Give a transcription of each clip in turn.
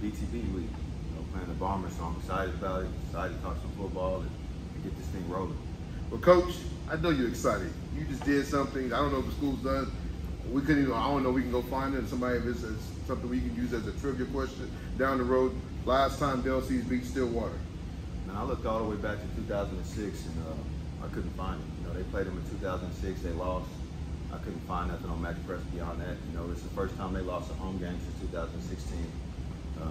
BTB week, playing the Bombers, so I'm excited about it, excited to talk some football and get this thing rolling. Well, Coach, I know you're excited. You just did something. I don't know if the school's done. We couldn't even, I don't know, we can go find it and somebody, if it's something we can use as a trivia question down the road. Last time Delce's beat Stillwater. And I looked all the way back to 2006 and I couldn't find it. They played them in 2006, they lost. I couldn't find nothing on Match Press beyond that. It's the first time they lost a home game since 2016.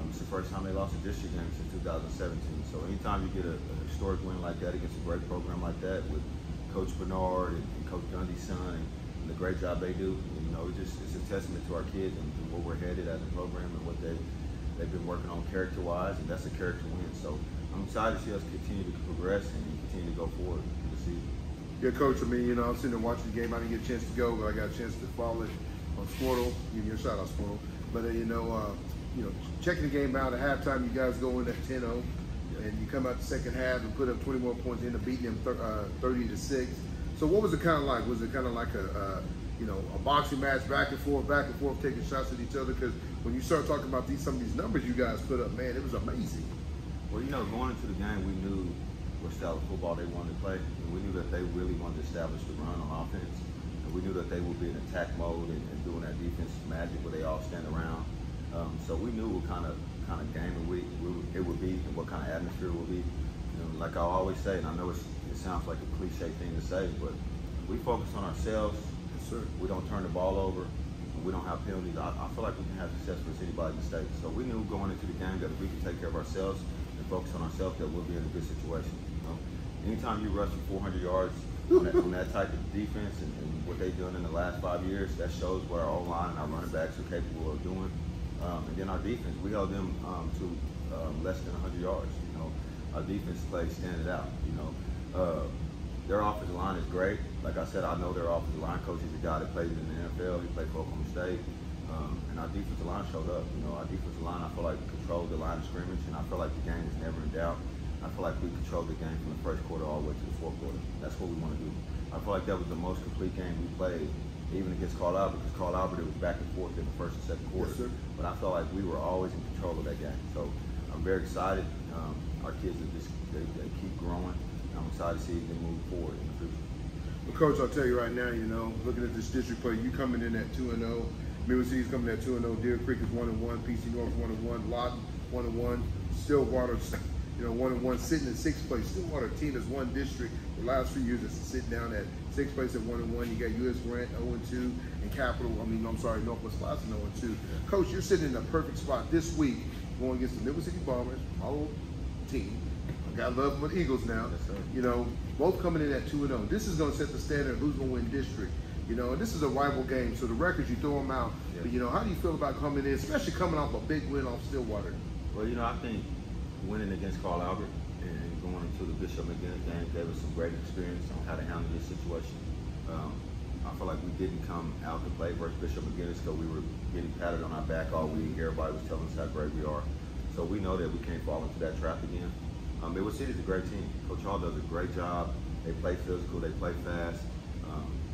It's the first time they lost a district game since 2017. So anytime you get a historic win like that against a great program like that with Coach Bernard and Coach Gundy's son and the great job they do, it's a testament to our kids and where we're headed as a program and what they've been working on character-wise, and that's a character win. So I'm excited to see us continue to progress and continue to go forward in the season. Yeah, Coach, I'm sitting there watching the game. I didn't get a chance to go, but I got a chance to follow it on Sportle. Give you a shout out, Sportle. But checking the game out at halftime, you guys go in at 10-0, and you come out the second half and put up 20 more points, end up beating them 30-6. So what was it kind of like? Was it kind of like a boxing match, back and forth, taking shots at each other? Because when you start talking about some of these numbers you guys put up, man, it was amazing. Well, going into the game, we knew what style of football they wanted to play. And we knew that they really wanted to establish the run on offense. And we knew that they would be in attack mode and doing that defense magic where they all stand around. So we knew what kind of game it would be and what kind of atmosphere it would be. Like I always say, and I know it sounds like a cliche thing to say, but we focus on ourselves. Yes, sir. We don't turn the ball over. And we don't have penalties. I feel like we can have success with anybody's mistake. So we knew going into the game that if we could take care of ourselves and focus on ourselves, that we'll be in a good situation. Anytime you rush for 400 yards on that type of defense and what they've done in the last 5 years, that shows what our O-line and our running backs are capable of doing. And then our defense, we held them to less than 100 yards. Our defense plays standing out. Their offensive line is great. Like I said, I know their offensive line coach is a guy that played in the NFL. He played for Oklahoma State. And our defensive line showed up. Our defensive line, I feel like, controlled the line of scrimmage, and I feel like the game is never in doubt. I feel like we controlled the game from the first quarter all the way to the fourth quarter. That's what we want to do. I feel like that was the most complete game we played, even against Carl Albert, because Carl Albert, it was back and forth in the first and second quarter. Yes, sir. But I felt like we were always in control of that game. So I'm very excited. Our kids are they keep growing. I'm excited to see them move forward in the future. Well, Coach, I'll tell you right now, looking at this district play, you coming in at 2-0. Middle City's coming at 2-0. Deer Creek is 1-1. PC North 1-1. Lawton 1-1. Stillwater 1-1, sitting in 6th place. Stillwater team has won district the last few years. It's sitting down at 6th place at 1-1. You got U.S. Grant 0-2 and Northwest Slauson 0-2. Coach, you're sitting in a perfect spot this week going against the Middle City Bombers, my old team. I got love for the Eagles now. Yes, both coming in at 2-0. This is going to set the standard of who's going to win district. And this is a rival game, so the records, you throw them out. Yeah. But, how do you feel about coming in, especially coming off a big win off Stillwater? Well, I think winning against Carl Albert and going into the Bishop McGinnis game gave us some great experience on how to handle this situation. I feel like we didn't come out to play versus Bishop McGinnis because we were getting patted on our back all week. Everybody was telling us how great we are. So we know that we can't fall into that trap again. Midwest City is a great team. Coach Hall does a great job. They play physical, they play fast,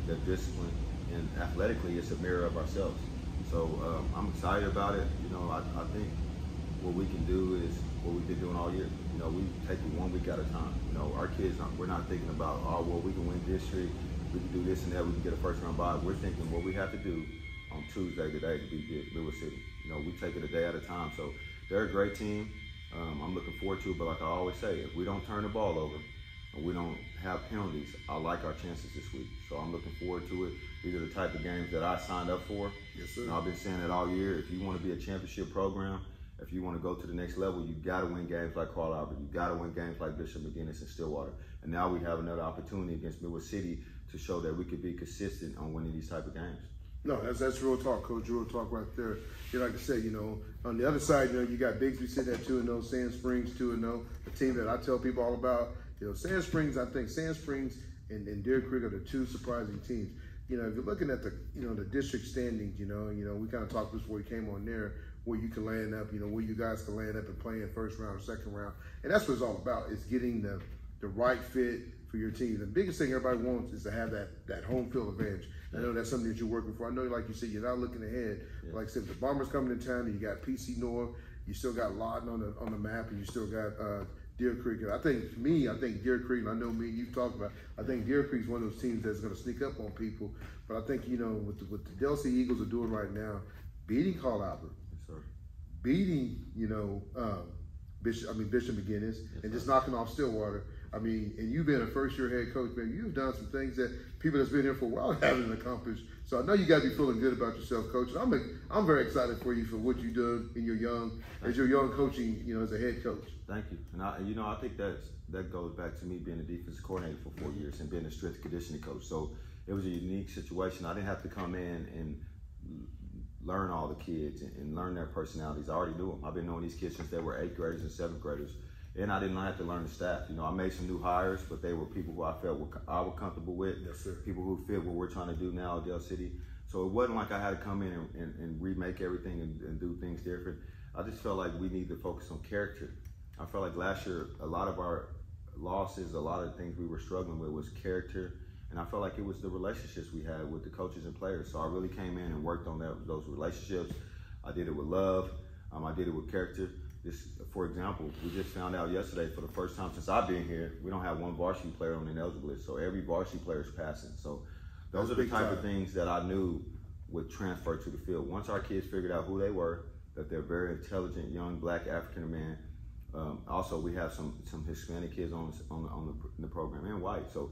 they're disciplined, and athletically it's a mirror of ourselves. So I'm excited about it. I think what we can do is what we've been doing all year. We take it 1 week at a time. Our kids, we're not thinking about, we can win district, we can do this and that, we can get a first round bye. We're thinking what we have to do on Tuesday today to beat Midwest City. We take it a day at a time. So they're a great team. I'm looking forward to it, but like I always say, if we don't turn the ball over and we don't have penalties, I like our chances this week. So I'm looking forward to it. These are the type of games that I signed up for. Yes, sir. I've been saying it all year. If you want to be a championship program, if you want to go to the next level, you got to win games like Carl Albert. You got to win games like Bishop McGinnis and Stillwater. And now we have another opportunity against Midwest City to show that we could be consistent on winning these type of games. No, that's real talk, Coach. Real talk right there. Like I said, on the other side, you got Bigsby sitting at 2-0, Sand Springs 2-0, a team that I tell people all about. Sand Springs, I think Sand Springs and Deer Creek are the two surprising teams. If you're looking at the, the district standings, we kind of talked this before we came on there, where you can land up, where you guys can land up and play in first round or second round. And that's what it's all about, is getting the right fit for your team. The biggest thing everybody wants is to have that home field advantage. I know that's something that you're working for. I know, like you said, you're not looking ahead. Yeah. Like I said, the Bombers coming to town, and you got PC North, You still got Lawton on the map, and you still got Deer Creek. And I think Deer Creek, and I know me and you've talked about, I think Deer Creek's one of those teams that's going to sneak up on people. But I think, you know, what the Del City Eagles are doing right now, beating Carl Albert, beating, you know, Bishop McGinnis, and just knocking off Stillwater. I mean, and you've been a first-year head coach, man. You've done some things that people that's been here for a while haven't accomplished. So I know you got to be feeling good about yourself, Coach. And I'm very excited for you for what you do in your young coaching, you know, as a head coach. Thank you. And I think that goes back to me being a defensive coordinator for 4 years and being a strength and conditioning coach. So it was a unique situation. I didn't have to come in and learn all the kids and learn their personalities. I already knew them. I've been knowing these kids since they were 8th graders and 7th graders. And I didn't have to learn the staff. You know, I made some new hires, but they were people who I felt I was comfortable with. Yes, sir. People who fit what we're trying to do now at Del City. So it wasn't like I had to come in and remake everything and do things different. I just felt like we need to focus on character. I felt like last year, a lot of our losses, a lot of the things we were struggling with was character. And I felt like it was the relationships we had with the coaches and players. So I really came in and worked on those relationships. I did it with love. I did it with character. For example, we just found out yesterday, for the first time since I've been here, we don't have one varsity player on the ineligible list. So every varsity player is passing. So those are the type of things that I knew would transfer to the field. Once our kids figured out who they were, that they're very intelligent, young, black, African man. Also, we have some Hispanic kids on the program, and white. So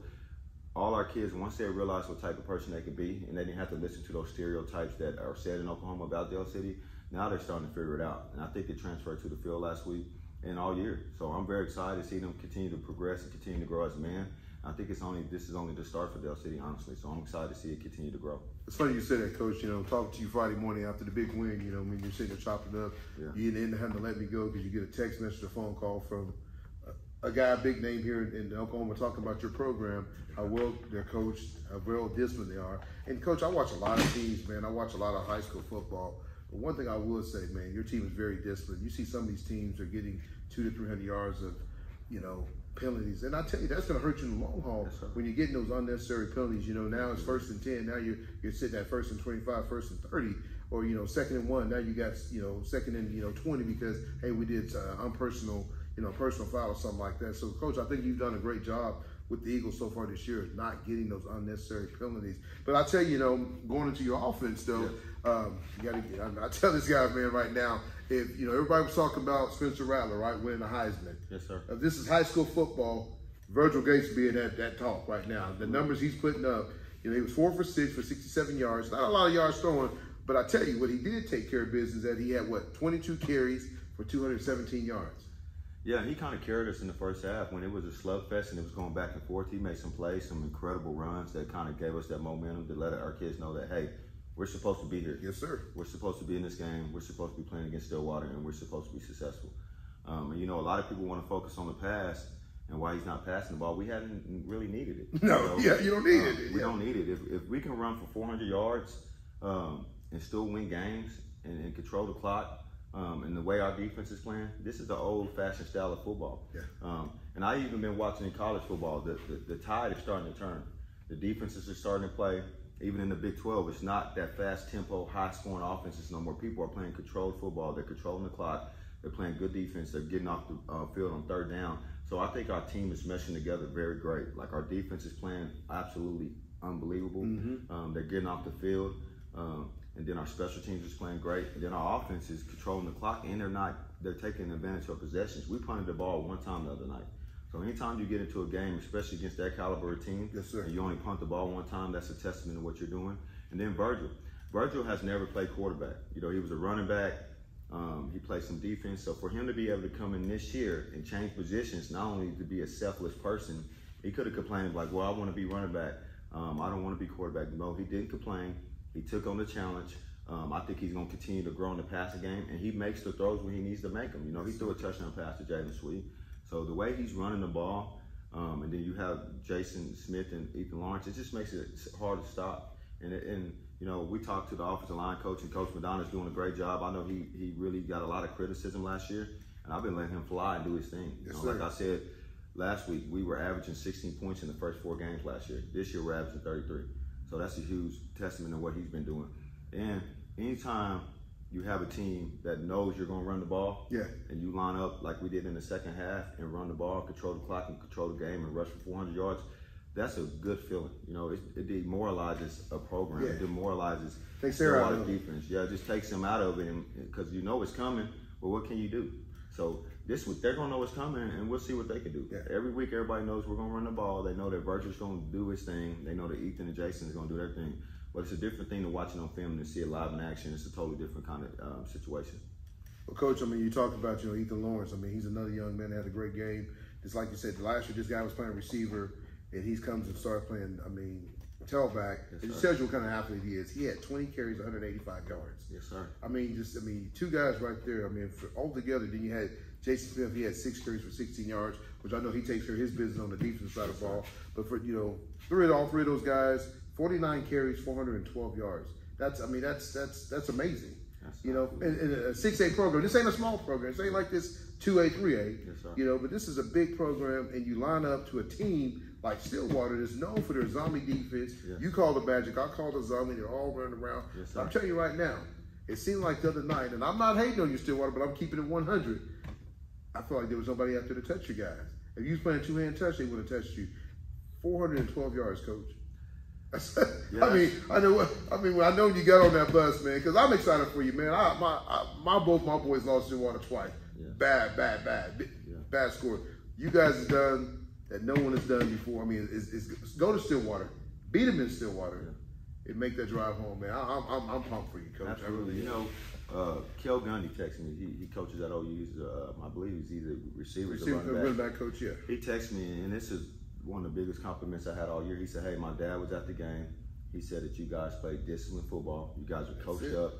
all our kids, once they realized what type of person they could be, and they didn't have to listen to those stereotypes that are said in Oklahoma about Del City, now they're starting to figure it out. And I think it transferred to the field last week and all year. So I'm very excited to see them continue to progress and continue to grow as a man. I think this is only the start for Del City, honestly. So I'm excited to see it continue to grow. It's funny you said that, Coach. You know, talking to you Friday morning after the big win, you know, when you're sitting there chopping up, you didn't have to let me go because you get a text message or phone call from a guy, a big name here in Oklahoma, talking about your program, how well they're coached, how well disciplined they are. And, Coach, I watch a lot of teams, man. I watch a lot of high school football. But one thing I will say, man, your team is very disciplined. You see some of these teams are getting 200 to 300 yards of, you know, penalties. And I tell you, that's going to hurt you in the long haul when you're getting those unnecessary penalties. You know, now it's 1st and 10. Now you're sitting at 1st and 25, 1st and 30. Or, you know, 2nd and 1. Now you got, you know, 2nd and, you know, 20 because, hey, we did personal foul or something like that. So, Coach, I think you've done a great job with the Eagles so far this year, not getting those unnecessary penalties. But I tell you, you know, going into your offense, though, you got to. I tell this guy, man, right now, if you know, everybody was talking about Spencer Rattler, right, winning the Heisman. Yes, sir. If this is high school football, Virgil Gates being that talk right now. The numbers he's putting up, you know, he was 4 for 6 for 67 yards. Not a lot of yards throwing, but I tell you, what he did take care of business, that he had 22 carries for 217 yards. Yeah, he kind of carried us in the first half when it was a slugfest and it was going back and forth. He made some plays, some incredible runs that kind of gave us that momentum to let our kids know that, hey, we're supposed to be here. Yes, sir. We're supposed to be in this game. We're supposed to be playing against Stillwater, and we're supposed to be successful. And, you know, a lot of people want to focus on the pass and why he's not passing the ball. We hadn't really needed it. No, you don't need it. We don't need it. If we can run for 400 yards and still win games and control the clock, and the way our defense is playing, this is the old-fashioned style of football. Yeah. And I even been watching in college football. The tide is starting to turn. The defenses are starting to play. Even in the Big 12, it's not that fast-tempo, high-scoring offenses no more. People are playing controlled football. They're controlling the clock. They're playing good defense. They're getting off the field on 3rd down. So I think our team is meshing together very great. Like, our defense is playing absolutely unbelievable. Mm-hmm. They're getting off the field. And then our special teams is playing great. And then our offense is controlling the clock, and they're taking advantage of possessions. We punted the ball one time the other night. So anytime you get into a game, especially against that caliber of team, yes, sir, and you only punt the ball one time, that's a testament to what you're doing. And then Virgil has never played quarterback. You know, he was a running back. He played some defense. So for him to be able to come in this year and change positions, not only to be a selfless person, he could have complained like, well, I want to be running back. I don't want to be quarterback. No, he didn't complain. He took on the challenge. I think he's going to continue to grow in the passing game, and he makes the throws when he needs to make them. You know, he threw a touchdown pass to Jalen Sweet. So the way he's running the ball, and then you have Jason Smith and Ethan Lawrence, it just makes it hard to stop. And you know, we talked to the offensive line coach, and Coach Madonna's doing a great job. I know he really got a lot of criticism last year, and I've been letting him fly and do his thing. Yes, like I said last week, we were averaging 16 points in the first 4 games last year. This year, we're averaging 33. So that's a huge testament to what he's been doing. And anytime you have a team that knows you're going to run the ball, and you line up like we did in the second half and run the ball, control the clock and control the game and rush for 400 yards, that's a good feeling. You know, it demoralizes a program. It demoralizes Stillwater defense. Yeah, it just takes them out of it because you know it's coming, but what can you do? So this week, they're going to know it's coming, and we'll see what they can do. Yeah. Every week, everybody knows we're going to run the ball. They know that Virgil's going to do his thing. They know that Ethan and Jason is going to do their thing. But it's a different thing to watching on film and to see it live in action. It's a totally different kind of situation. Well, Coach, I mean, you talked about, Ethan Lawrence. I mean, he's another young man that had a great game. Just like you said, last year this guy was playing receiver, and he comes and starts playing, tailback. It just tells you what kind of athlete he is. He had 20 carries, 185 yards. Yes, sir. Two guys right there. Altogether, then you had Jason Smith. He had 6 carries for 16 yards, which I know he takes care of his business on the defensive side of the ball. But for, all three of those guys, 49 carries, 412 yards. That's amazing. In a 6A program, this ain't a small program. This ain't like this 2A, 3A. Yes, sir. But this is a big program, and you line up to a team like Stillwater that's known for their zombie defense. Yes. You call the Magic, I call the zombie. They're all running around. Yes, I'm telling you right now, it seemed like the other night, and I'm not hating on you, Stillwater, but I'm keeping it 100. I felt like there was nobody out there to touch you guys. If you was playing two-hand touch, they would have touched you. 412 yards, Coach. Yes. I know you got on that bus, man, because I'm excited for you, man. Both my boys lost Stillwater twice. Yeah. Bad score. You guys have done that no one has done before. Go to Stillwater, beat them in Stillwater, and make that drive home, man. I'm pumped for you, Coach. Absolutely. Kel Gundy texted me. He coaches at OU. I believe he's either receiver or running back coach. Yeah. He texted me, and this is one of the biggest compliments I had all year. He said, "Hey, my dad was at the game. He said that you guys played disciplined football. You guys were coached up."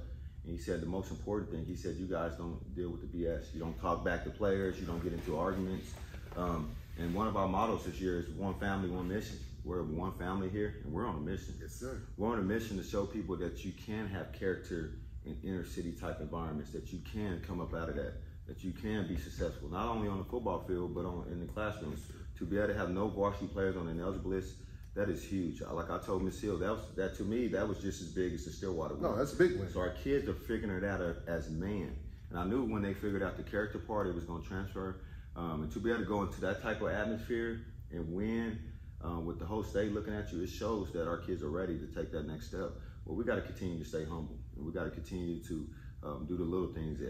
And he said the most important thing, he said, you guys don't deal with the BS. You don't talk back to players. You don't get into arguments. And one of our mottos this year is one family, one mission. We're one family here, and we're on a mission. Yes, sir. We're on a mission to show people that you can have character in inner city type environments, that you can come up out of that you can be successful, not only on the football field, but in the classrooms. To be able to have no varsity players on an eligible list, that is huge. Like I told Ms. Hill, that to me, that was just as big as the Stillwater win. No, that's a big win. So our kids are figuring it out as man. And I knew when they figured out the character part, it was going to transfer. And to be able to go into that type of atmosphere and win with the whole state looking at you, it shows that our kids are ready to take that next step. Well, we got to continue to stay humble, and we got to continue to do the little things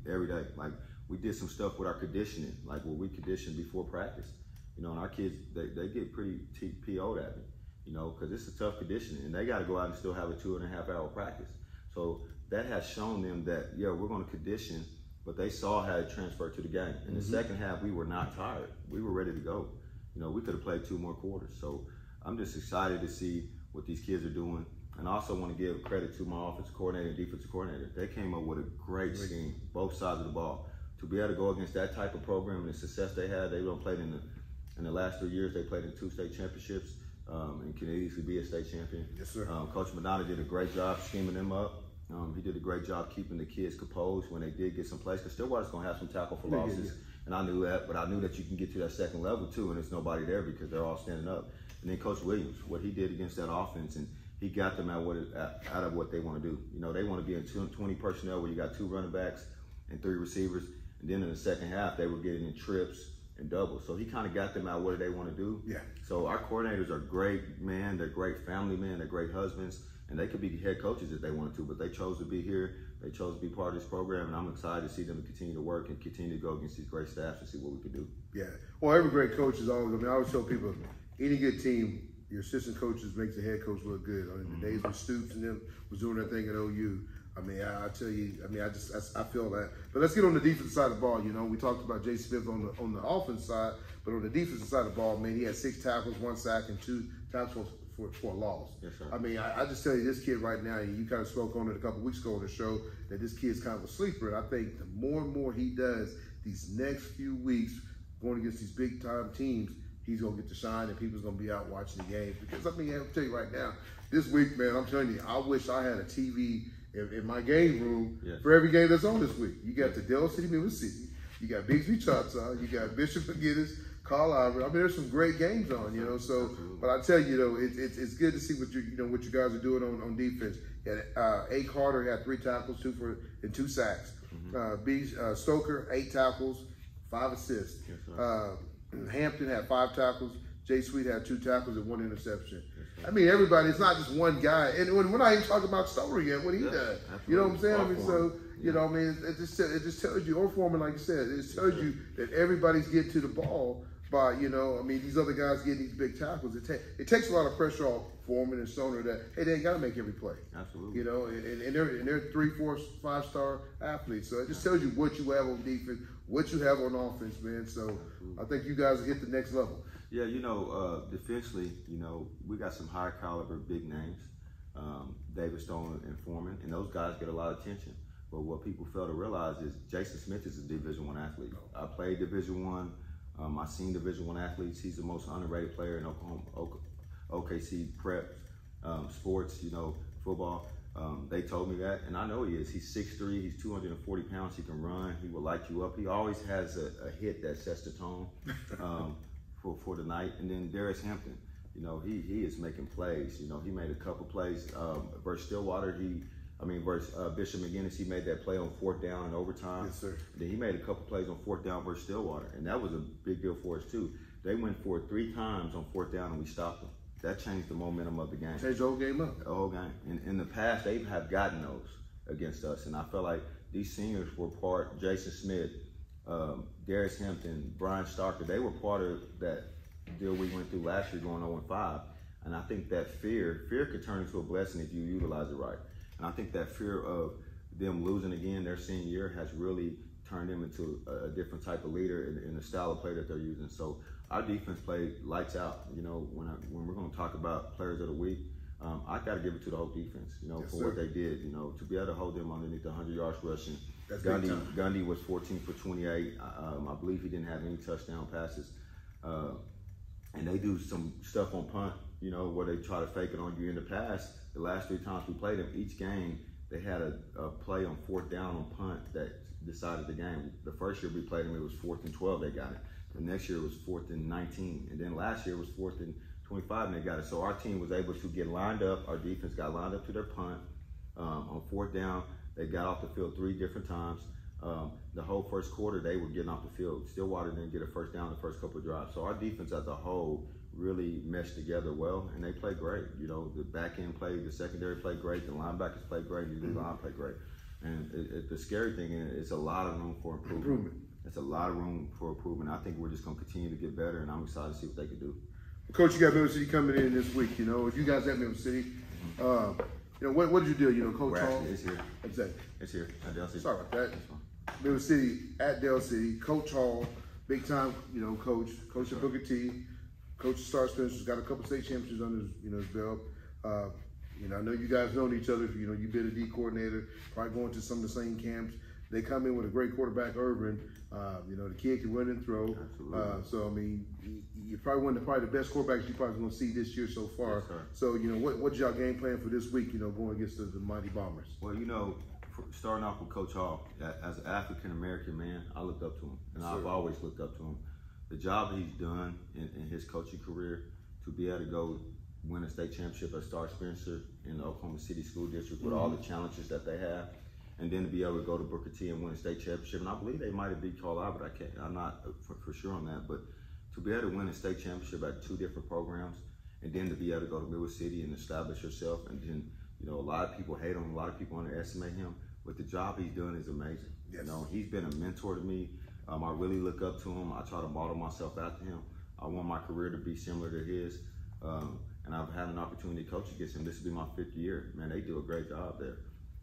every day. Like we did some stuff with our conditioning, like what we conditioned before practice. And our kids, they get pretty PO'd at me, because it's a tough conditioning, and they got to go out and still have a 2.5-hour practice. So that has shown them that, we're going to condition, but they saw how it transferred to the game. In the second half, we were not tired. We were ready to go. We could have played 2 more quarters. So I'm just excited to see what these kids are doing. And I also want to give credit to my offensive coordinator and defensive coordinator. They came up with a great scheme, both sides of the ball. To be able to go against that type of program and the success they had, they don't play in the last 3 years. They played in 2 state championships and can easily be a state champion. Yes, sir. Coach Madonna did a great job scheming them up. He did a great job keeping the kids composed when they did get some plays. Because Stillwater's going to have some tackle for losses. And I knew that, but I knew that you can get to that second level too, and there's nobody there because they're all standing up. And then Coach Williams, what he did against that offense, and he got them out of what they want to do. They want to be in 20 personnel where you got 2 running backs and 3 receivers. And then in the second half, they were getting in trips and doubles. So he kind of got them out what they want to do. Yeah. So our coordinators are great men. They're great family men. They're great husbands. And they could be head coaches if they wanted to, but they chose to be here. They chose to be part of this program, and I'm excited to see them continue to work and continue to go against these great staffs and see what we can do. Yeah. Well, every great coach is always, I always tell people, any good team, your assistant coaches makes the head coach look good. The days when Stoops and them was doing their thing at OU, I tell you, I feel that. But let's get on the defensive side of the ball. We talked about Jay Smith on the offense side, but on the defensive side of the ball, man, he had 6 tackles, 1 sack, and 2 tackles for a loss. Yes, sir. I just tell you, this kid right now, you kind of spoke on it a couple weeks ago on the show, that this kid's kind of a sleeper. And I think the more and more he does these next few weeks, going against these big time teams, he's going to get to shine and people's going to be out watching the games. Because I'll tell you right now, this week, man, I'm telling you, I wish I had a TV in my game room for every game that's on this week. You got the Del City, Mississippi. You got Bigsby Choctaw. You got Bishop McGinnis, Carl Ivory. There's some great games on, So, but I tell you, it's good to see what you guys are doing on defense. A. Carter had 3 tackles, 2 sacks. B. Stoker, 8 tackles, 5 assists. Yes, Hampton had 5 tackles. Jay Sweet had 2 tackles and 1 interception. I mean, everybody, it's not just one guy. And we're not even talking about Stoner yet, what he does. You know what I'm saying? I mean, so, you know, I mean, it just tells you, or Foreman, like you said, it just tells you that everybody's getting to the ball by, you know, I mean, these other guys getting these big tackles. It takes a lot of pressure off Foreman and Stoner that, hey, they ain't got to make every play. Absolutely. You know, and they're 3, 4, 5-star athletes. So it just tells you what you have on defense, what you have on offense, man. So I think you guys will hit the next level. Yeah, you know, defensively, you know, we got some high caliber big names, David Stone and Foreman, and those guys get a lot of attention. But what people fail to realize is Jason Smith is a Division I athlete. I played Division I. I've seen Division I athletes. He's the most underrated player in Oklahoma, OKC prep sports, you know, football. They told me that, and I know he is. He's 6'3", he's 240 pounds, he can run, he will light you up. He always has a hit that sets the tone for the night. And then Darius Hampton, you know, he is making plays. You know, he made a couple plays versus Stillwater. Versus Bishop McGinnis, he made that play on 4th down in overtime. Yes, sir. Then he made a couple plays on 4th down versus Stillwater, and that was a big deal for us too. They went for it 3 times on 4th down, and we stopped them. That changed the momentum of the game. Changed the whole game up. The whole game. In the past, they have gotten those against us, and I felt like these seniors were part. Jason Smith, Darius Hampton, Brian Starker, they were part of that deal we went through last year going 0-5. And I think that fear could turn into a blessing if you utilize it right. And I think that fear of them losing again their senior year has really turned them into a different type of leader in the style of play that they're using. So our defense played lights out. You know, when we're going to talk about players of the week, I got to give it to the whole defense, you know, for what they did, you know, to be able to hold them underneath the 100 yards rushing. Gundy was 14 for 28. I believe he didn't have any touchdown passes. And they do some stuff on punt, you know, where they try to fake it on you. In the past, the last 3 times we played them, each game, they had a play on 4th down on punt that decided the game. The first year we played them, it was 4th and 12, they got it. The next year it was 4th and 19. And then last year it was 4th and 25, and they got it. So our team was able to get lined up. Our defense got lined up to their punt. On 4th down, they got off the field 3 different times. The whole first quarter, they were getting off the field. Stillwater didn't get a first down the first couple of drives. So our defense as a whole really meshed together well, and they played great. You know, the back end played, the secondary played great, the linebackers played great, the line played great. And the scary thing is it's a lot of room for improvement. It's a lot of room for improvement. I think we're just going to continue to get better, and I'm excited to see what they can do. Coach, you got Middle City coming in this week. You know, if you guys at Middle City, you know, what did you do? You know, Coach Hall? It's here. Exactly. It's here at Del City. Sorry about that. Middle City at Del City. Coach Hall, big time, you know, coach at Booker T. Coach of Star Spencer's got a couple state championships under his, you know, his belt. You know, I know you guys known each other. You know, you've been a D coordinator, probably going to some of the same camps. They come in with a great quarterback, Irvin. You know, the kid can run and throw. So, I mean, you're probably one of the best quarterbacks you're probably going to see this year so far. Yes, so, you know, what's y'all game plan for this week, you know, going against the Mighty Bombers? Well, you know, starting off with Coach Hall, as an African-American man, I looked up to him, and I've always looked up to him. The job he's done in his coaching career, to be able to go win a state championship at Star Spencer in the Oklahoma City School District with all the challenges that they have, and then to be able to go to Booker T and win a state championship. And I believe they might have beat Carl Albert. I'm not for sure on that, but to be able to win a state championship at 2 different programs, and then to be able to go to Middle City and establish yourself, and then, you know, a lot of people hate him, a lot of people underestimate him, but the job he's doing is amazing. Yes. You know, he's been a mentor to me. I really look up to him. I try to model myself after him. I want my career to be similar to his. And I've had an opportunity to coach against him. This will be my 5th year. Man, they do a great job there.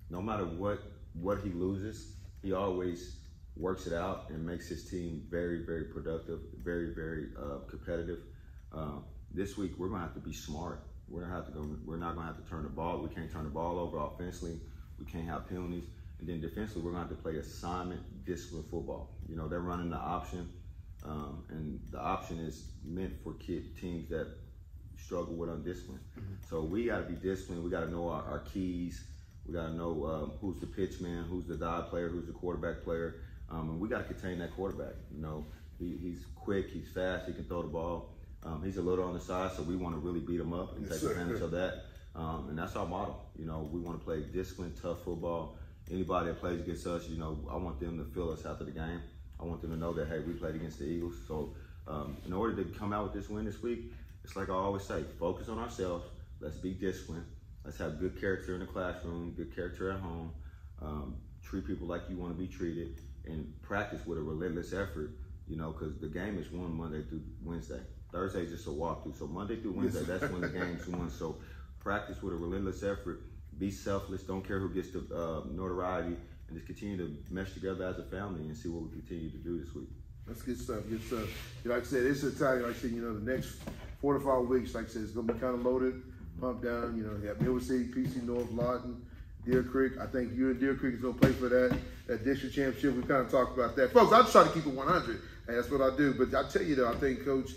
No matter what he loses, he always works it out and makes his team very, very productive, very, very competitive. This week, we're going to have to be smart. We're not going to have to turn the ball. We can't turn the ball over offensively. We can't have penalties. And then defensively, we're going to have to play assignment, discipline football. You know, they're running the option, and the option is meant for teams that struggle with undiscipline. So we got to be disciplined. We got to know our keys. We got to know who's the pitch man, who's the dive player, who's the quarterback player, and we got to contain that quarterback. You know, he's quick, he's fast, he can throw the ball. He's a little on the side, so we want to really beat him up and take advantage of that. And that's our model. You know, we want to play disciplined, tough football. Anybody that plays against us, you know, I want them to feel us after the game. I want them to know that, hey, we played against the Eagles. So in order to come out with this win this week, it's like I always say, focus on ourselves. Let's be disciplined. Let's have good character in the classroom, good character at home. Treat people like you want to be treated, and practice with a relentless effort, you know, because the game is won Monday through Wednesday. Thursday is just a walkthrough. So Monday through Wednesday, that's when the game's won. So practice with a relentless effort. Be selfless. Don't care who gets the notoriety, and just continue to mesh together as a family and see what we continue to do this week. That's good stuff. Good stuff. Like I said, it's a time. Like I said, you know, the next 4 to 5 weeks, like I said, it's gonna be kind of loaded, pumped down. You know, you got Mill City, PC North, Lawton, Deer Creek. I think you and Deer Creek is gonna play for that district championship. We kind of talked about that, folks. I just try to keep it 100, and that's what I do. But I tell you though, I think Coach,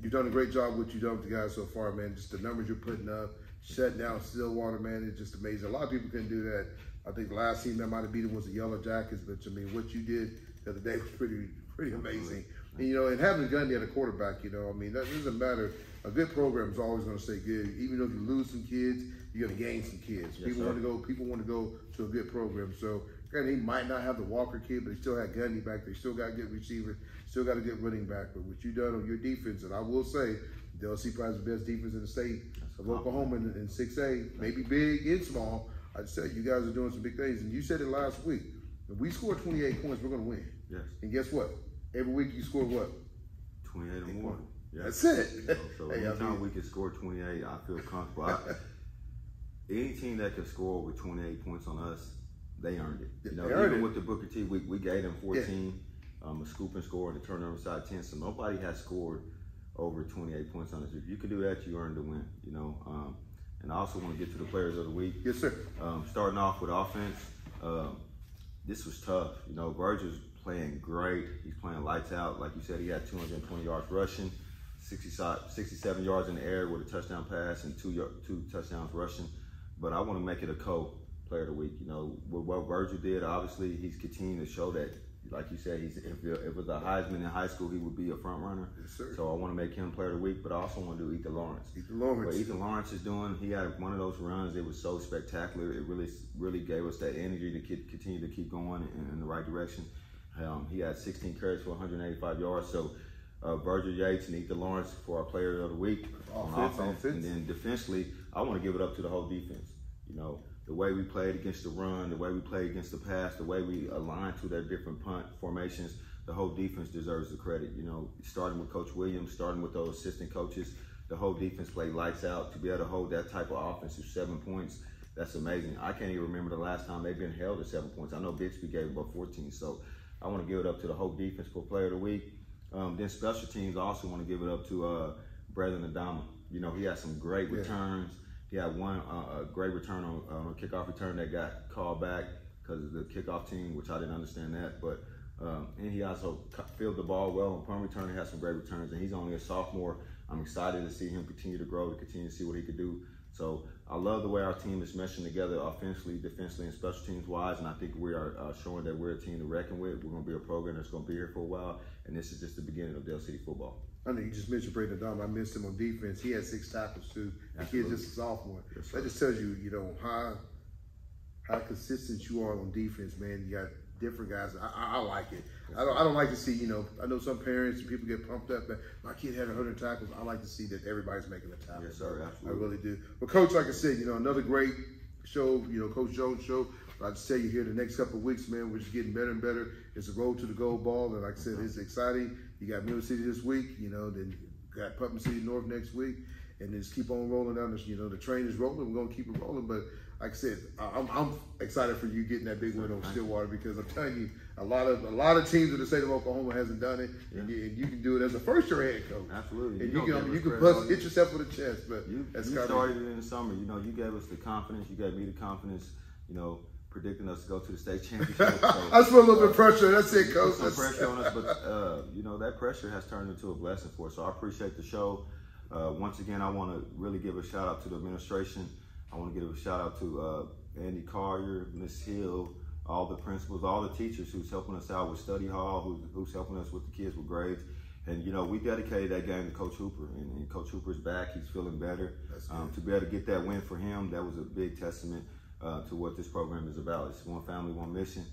you've done a great job with what you've done with the guys so far, man. Just the numbers you're putting up, shutting down Stillwater, man. It's just amazing. A lot of people couldn't do that. I think the last team that might have beat them was the Yellow Jackets, but I mean, what you did the other day was pretty amazing. And, you know, and having Gundy at a quarterback, you know, I mean, that doesn't matter. A good program is always going to stay good. Even though if you lose some kids, you're going to gain some kids. Yes, people want to go to a good program. So, granted, he might not have the Walker kid, but he still had Gundy back there. He still got good receivers, still got a good running back. But what you done on your defense, and I will say, DLC probably the best defense in the state of Oklahoma in 6A, maybe big and small. I just said you guys are doing some big things, and you said it last week. If we score 28 points, we're going to win. Yes. And guess what? Every week you score what? 28 or more. Yeah. That's it. So anytime we can score 28, I feel comfortable. Any team that can score over 28 points on us, they earned it. You know, even with the Booker T, we gave them 14, a scoop and score, and a turnover side 10. So nobody has scored over 28 points on us. If you can do that, you earn the win. You know. And I also want to get to the players of the week. Yes, sir. Starting off with offense, this was tough. You know, Virgil's playing great. He's playing lights out. Like you said, he had 220 yards rushing, 67 yards in the air with a touchdown pass, and two touchdowns rushing. But I want to make it a co-player of the week. You know, with what Virgil did, obviously he's continuing to show that, like you said, if it was a Heisman in high school, he would be a front runner. Yes, sir. So I want to make him player of the week, but I also want to do Ethan Lawrence. What Ethan Lawrence is doing, he had one of those runs. It was so spectacular. It really gave us that energy to continue to keep going in the right direction. He had 16 carries for 185 yards. So Virgil Yates and Ethan Lawrence for our player of the week on offense. And then defensively, I want to give it up to the whole defense. You know, the way we played against the run, the way we played against the pass, the way we aligned to their different punt formations, the whole defense deserves the credit. You know, starting with Coach Williams, starting with those assistant coaches, the whole defense played lights out. To be able to hold that type of offense to 7 points, that's amazing. I can't even remember the last time they've been held at 7 points. I know Bixby gave about 14, so I want to give it up to the whole defense for player of the week. Then special teams, I also want to give it up to Braylon Adama. You know, he had some great returns. He had one great return on a kickoff return that got called back because of the kickoff team, which I didn't understand that. But and he also fielded the ball well on punt return. He had some great returns, and he's only a sophomore. I'm excited to see him continue to grow, to continue to see what he could do. So I love the way our team is meshing together offensively, defensively, and special teams wise. And I think we are showing that we're a team to reckon with. We're going to be a program that's going to be here for a while, and this is just the beginning of Dale City football. I know you just mentioned Braylon Adama. I missed him on defense. He had 6 tackles too. The kid's just a sophomore. Yes, that just tells you, you know, how consistent you are on defense, man. You got different guys. I like it. I don't like to see, you know, I know some parents and people get pumped up, but my kid had 100 tackles. I like to see that everybody's making a tackle. Yes, sir. Absolutely. I really do. But Coach, like I said, you know, another great show, you know, Coach Jones show. I just tell you here, the next couple of weeks, man, we're just getting better and better. It's a road to the gold ball, and like I said, it's exciting. You got Mill City this week, you know, then you got Putnam City North next week, and just keep on rolling down this, you know, the train is rolling. We're gonna keep it rolling, but like I said, I'm excited for you getting that big win over Stillwater, because I'm telling you, a lot of teams in the state of Oklahoma hasn't done it, and you can do it as a first-year head coach. Absolutely. And you can hit yourself with a chest. But you started it in the summer. You know, you gave us the confidence. You gave me the confidence. You know, predicting us to go to the state championship. So, I just put a little bit of pressure. That's it, Coach. Some pressure on us, but you know, that pressure has turned into a blessing for us. So I appreciate the show. Once again, I want to really give a shout out to the administration. I want to give a shout out to Andy Collier, Miss Hill, all the principals, all the teachers who's helping us out with study hall, who's helping us with the kids with grades, And, you know, we dedicated that game to Coach Hooper, and Coach Hooper's back. He's feeling better. To be able to get that win for him, that was a big testament to what this program is about. It's one family, one mission.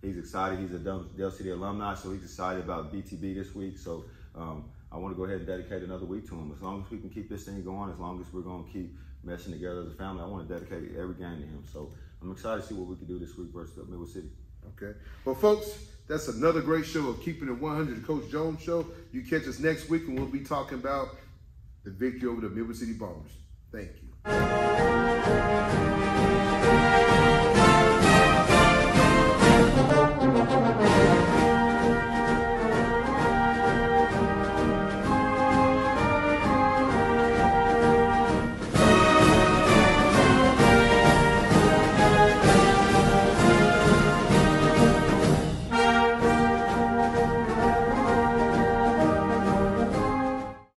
He's excited. He's a Dell City alumni, so he's excited about BTB this week. So I want to go ahead and dedicate another week to him. As long as we can keep this thing going, as long as we're going to keep meshing together as a family, I want to dedicate every game to him. So I'm excited to see what we can do this week versus Midwest City. Okay. Well, folks, that's another great show of Keeping It 100, the Coach Jones Show. You catch us next week, and we'll be talking about the victory over the Midwest City Bombers. Thank you.